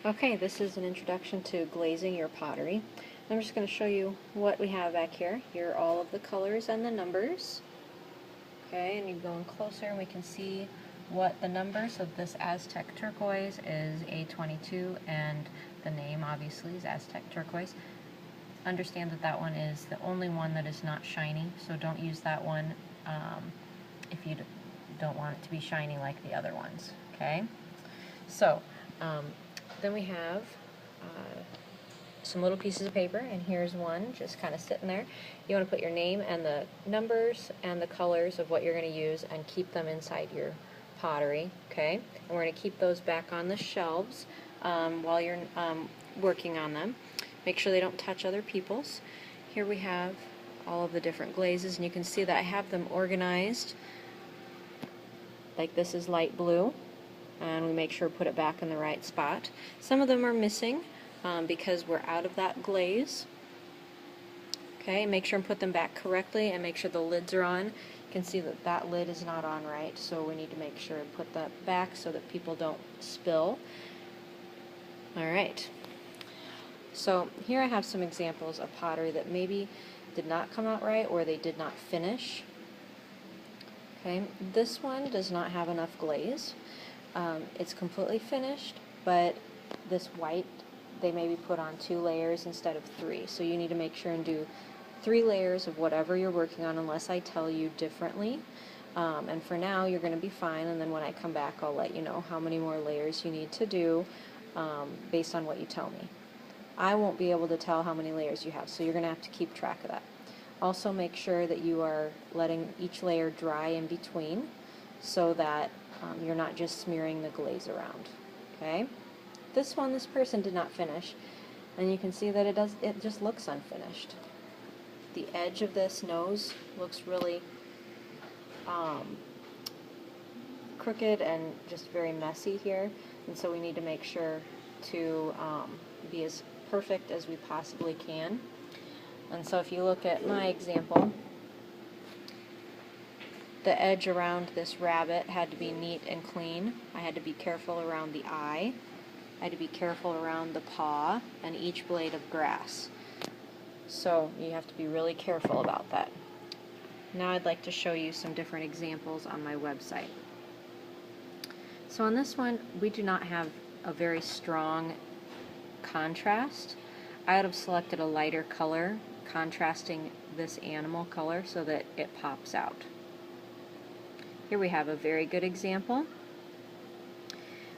Okay, this is an introduction to glazing your pottery. I'm just going to show you what we have back here. Here are all of the colors and the numbers. Okay, and you go in closer and we can see what the numbers of this Aztec turquoise is A22, and the name obviously is Aztec turquoise. Understand that that one is the only one that is not shiny, so don't use that one if you don't want it to be shiny like the other ones. Okay, so then we have some little pieces of paper, and here's one just kind of sitting there. You want to put your name and the numbers and the colors of what you're going to use and keep them inside your pottery, okay? And we're going to keep those back on the shelves while you're working on them. Make sure they don't touch other people's. Here we have all of the different glazes, and you can see that I have them organized. Like this is light blue, and we make sure to put it back in the right spot. Some of them are missing because we're out of that glaze. Okay, make sure and put them back correctly, and make sure the lids are on. You can see that that lid is not on right, so we need to make sure and put that back so that people don't spill. Alright, so here I have some examples of pottery that maybe did not come out right or they did not finish. Okay, this one does not have enough glaze. It's completely finished, but this white, they maybe put on 2 layers instead of 3. So you need to make sure and do 3 layers of whatever you're working on unless I tell you differently. And for now, you're going to be fine, and then when I come back, I'll let you know how many more layers you need to do based on what you tell me. I won't be able to tell how many layers you have, so you're going to have to keep track of that. Also, make sure that you are letting each layer dry in between so that you're not just smearing the glaze around. Okay? This person did not finish, and you can see that it just looks unfinished. The edge of this nose looks really crooked and just very messy here, and so we need to make sure to be as perfect as we possibly can. And so if you look at my example, the edge around this rabbit had to be neat and clean. I had to be careful around the eye. I had to be careful around the paw and each blade of grass. So you have to be really careful about that. Now I'd like to show you some different examples on my website. So on this one, we do not have a very strong contrast. I would have selected a lighter color contrasting this animal color so that it pops out. Here we have a very good example.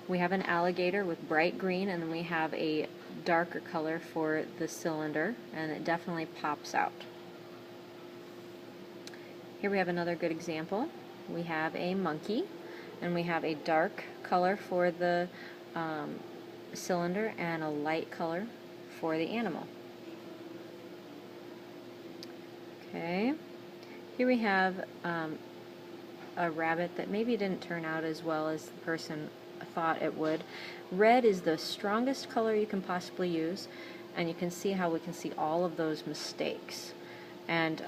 We have an alligator with bright green, and then we have a darker color for the cylinder, and it definitely pops out. Here we have another good example. We have a monkey, and we have a dark color for the cylinder and a light color for the animal. Okay, here we have a rabbit that maybe didn't turn out as well as the person thought it would. Red is the strongest color you can possibly use, and you can see how we can see all of those mistakes. And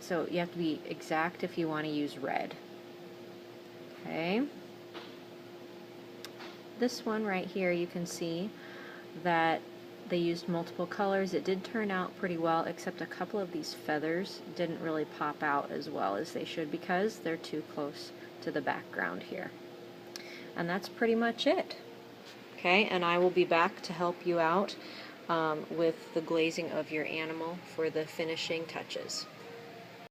so you have to be exact if you want to use red. Okay. This one right here, you can see that they used multiple colors. It did turn out pretty well, except a couple of these feathers didn't really pop out as well as they should because they're too close to the background here. And that's pretty much it. Okay, and I will be back to help you out with the glazing of your animal for the finishing touches.